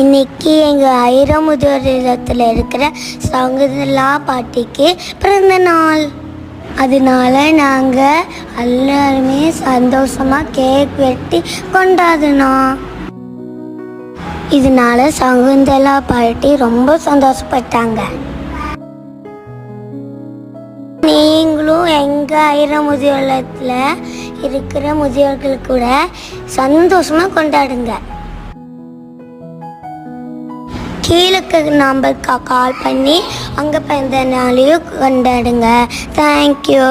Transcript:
இன்னைக்கு எங்கள் ஐரமுதியோர் இல்லத்தில் இருக்கிற சகுந்தலா பாட்டிக்கு பிறந்த நாள். அதனால நாங்கள் எல்லாருமே சந்தோஷமாக கேக் வெட்டி கொண்டாடினோம். இதனால சகுந்தலா பாட்டி ரொம்ப சந்தோஷப்பட்டாங்க. நீங்களும் எங்கள் ஐரமுதியோர் இல்லத்தில் இருக்கிற முதியோர்கள் கூட சந்தோஷமாக கொண்டாடுங்க. கீழே நம்பருக்கு கால் பண்ணி அங்கே பிறந்த நாளையும் கொண்டாடுங்க. தேங்க்யூ.